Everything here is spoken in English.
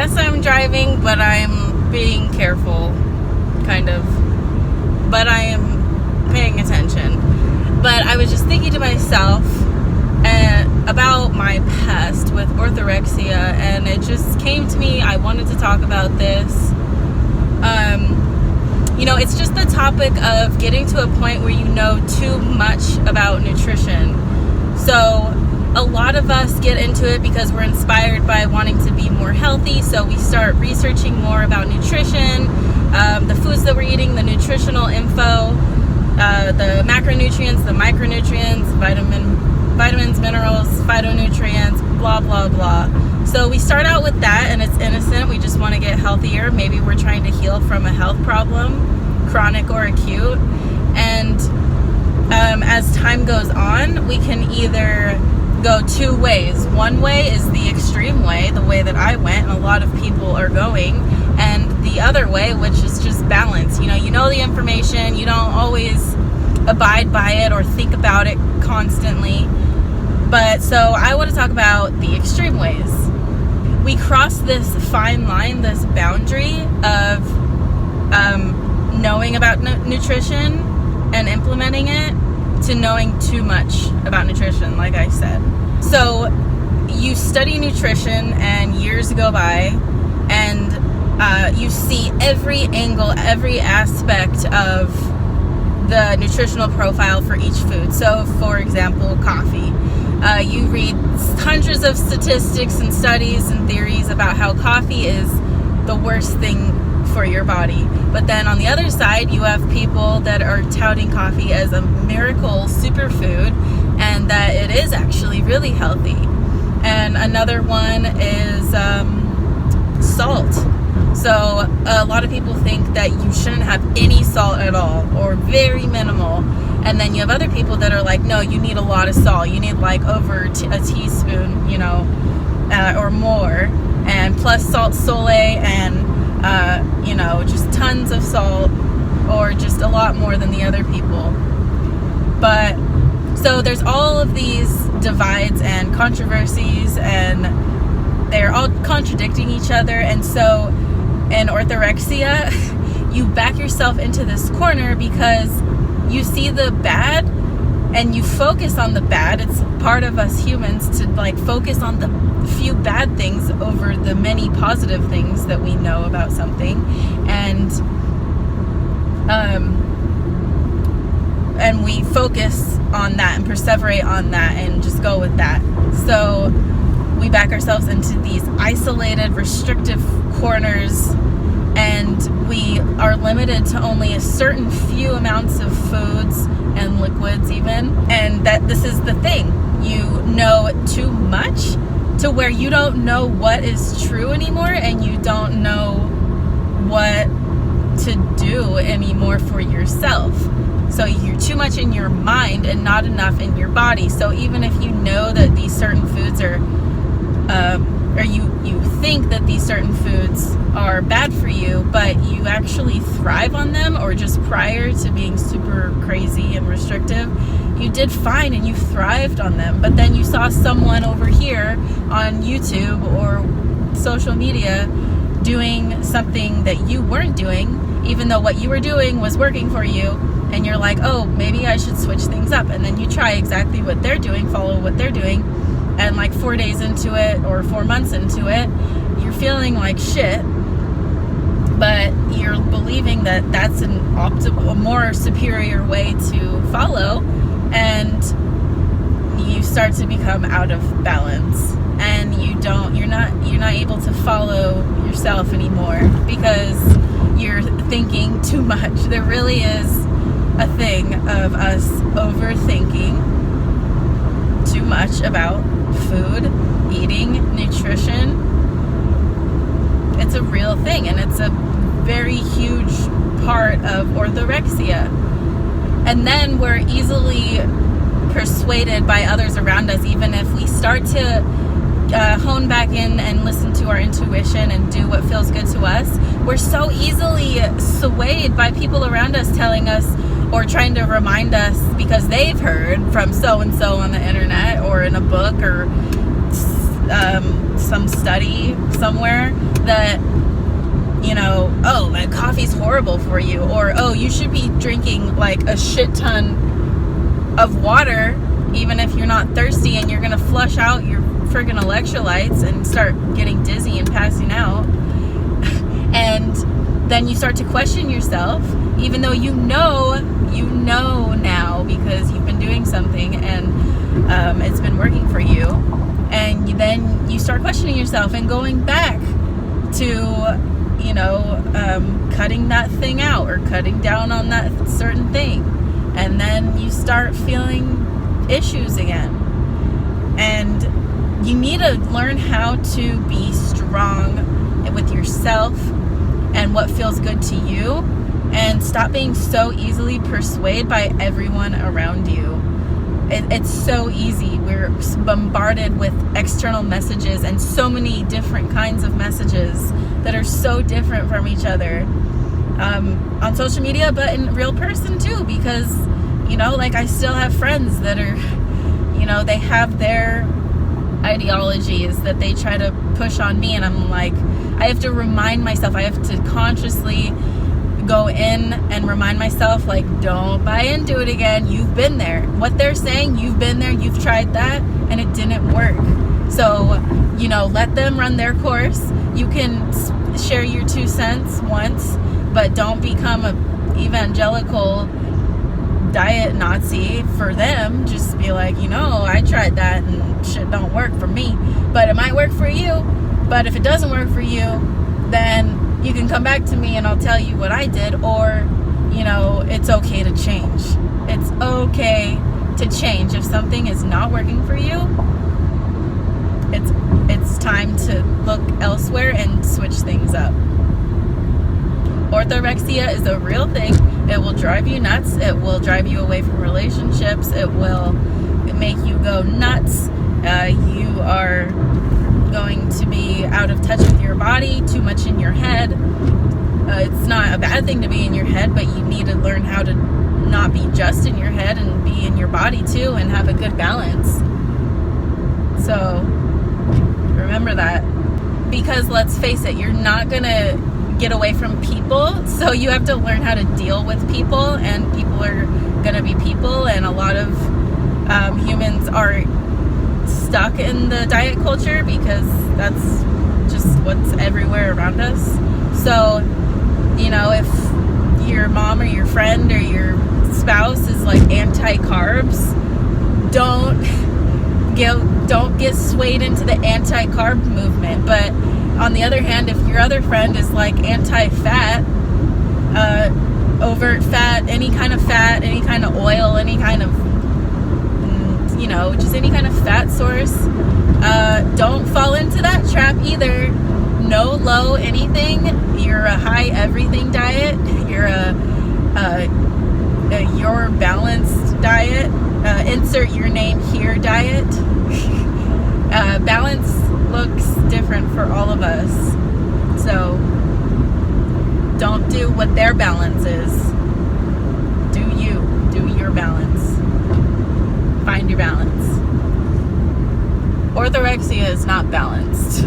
yes, I'm driving, but I'm being careful, kind of. But I am paying attention. But I was just thinking to myself about my past with orthorexia, and it just came to me. I wanted to talk about this. It's just the topic of getting to a point where you know too much about nutrition. So a lot of us get into it because we're inspired by wanting to be more healthy. So we start researching more about nutrition, the foods that we're eating, the nutritional info, the macronutrients, the micronutrients, vitamins, minerals, phytonutrients, blah, blah, blah. So we start out with that, and it's innocent. We just want to get healthier. Maybe we're trying to heal from a health problem, chronic or acute. And as time goes on, we can either go two ways. One way is the extreme way, the way that I went, and a lot of people are going. And the other way, which is just balance. You know the information. You don't always abide by it or think about it constantly. But so I want to talk about the extreme ways. We cross this fine line, this boundary of knowing about nutrition and implementing it to knowing too much about nutrition, like I said. So you study nutrition and years go by, and you see every angle, every aspect of the nutritional profile for each food. So for example, coffee. You read hundreds of statistics and studies and theories about how coffee is the worst thing for your body. But then on the other side, you have people that are touting coffee as a miracle superfood, and that it is actually really healthy. And another one is salt. So a lot of people think that you shouldn't have any salt at all, or very minimal. And then you have other people that are like, no, you need a lot of salt. You need like over a teaspoon, or more. And plus salt sole, and, just tons of salt, or just a lot more than the other people. But so there's all of these divides and controversies, and they're all contradicting each other. And so in orthorexia, you back yourself into this corner because you see the bad and you focus on the bad. It's part of us humans to focus on the few bad things over the many positive things that we know about something, and we focus on that and perseverate on that and just go with that. So we back ourselves into these isolated, restrictive corners, and we are limited to only a certain few amounts of foods and liquids even. And that this is the thing. You know too much to where you don't know what is true anymore, and you don't know what to do anymore for yourself. So you're too much in your mind and not enough in your body. So even if you know that these certain foods are or you think that these certain foods are bad for you, but you actually thrive on them, or just prior to being super crazy and restrictive, you did fine and you thrived on them. But then you saw someone over here on YouTube or social media doing something that you weren't doing, even though what you were doing was working for you, and you're like, oh, maybe I should switch things up. And then you try exactly what they're doing, follow what they're doing, and 4 days into it or 4 months into it, you're feeling like shit, but you're believing that that's a more superior way to follow, and you start to become out of balance, and you're not able to follow yourself anymore because you're thinking too much. There really is a thing of us overthinking too much about food, eating, nutrition. It's a real thing, and it's a very huge part of orthorexia. And then we're easily persuaded by others around us, even if we start to hone back in and listen to our intuition and do what feels good to us. We're so easily swayed by people around us telling us or trying to remind us because they've heard from so-and-so on the internet or in a book or some study somewhere that, you know, oh, that coffee's horrible for you, or oh, you should be drinking like a shit ton of water even if you're not thirsty, and you're gonna flush out your friggin' electrolytes and start getting dizzy and passing out. And then you start to question yourself, even though you know now because you've been doing something and it's been working for you. And then you start questioning yourself and going back to, you know, cutting that thing out or cutting down on that certain thing. And then you start feeling issues again. And you need to learn how to be strong with yourself and what feels good to you, and stop being so easily persuaded by everyone around you. It's so easy. We're bombarded with external messages, and so many different kinds of messages that are so different from each other on social media, but in real person too, because, you know, like, I still have friends that are, you know, they have their ideologies that they try to push on me, and I'm like, I have to remind myself, I have to consciously go in and remind myself, like, don't buy into it again. You've been there. What they're saying, you've been there, you've tried that, and it didn't work. So, you know, let them run their course. You can share your 2 cents once, but don't become a evangelical diet Nazi for them. Just be like, you know, I tried that and shit don't work for me, but it might work for you. But if it doesn't work for you, then you can come back to me and I'll tell you what I did. Or, you know, it's okay to change. It's okay to change. If something is not working for you, it's time to look elsewhere and switch things up. Orthorexia is a real thing. It will drive you nuts. It will drive you away from relationships. It will make you go nuts. You are going to be out of touch with your body, too much in your head. It's not a bad thing to be in your head, but you need to learn how to not be just in your head and be in your body too, and have a good balance. So remember that, because let's face it, you're not gonna get away from people, so you have to learn how to deal with people, and people are gonna be people, and a lot of humans are stuck in the diet culture because that's just what's everywhere around us. So, you know, if your mom or your friend or your spouse is like anti-carbs, don't get swayed into the anti-carb movement. But on the other hand, if your other friend is like anti-fat, overt fat, any kind of oil, any kind of, you know, just any kind of fat source, don't fall into that trap either. No low anything. You're a high everything diet. You're your balanced diet. Insert your name here diet. Balance looks different for all of us. So don't do what their balance is. Do your balance. Find your balance. Orthorexia is not balanced.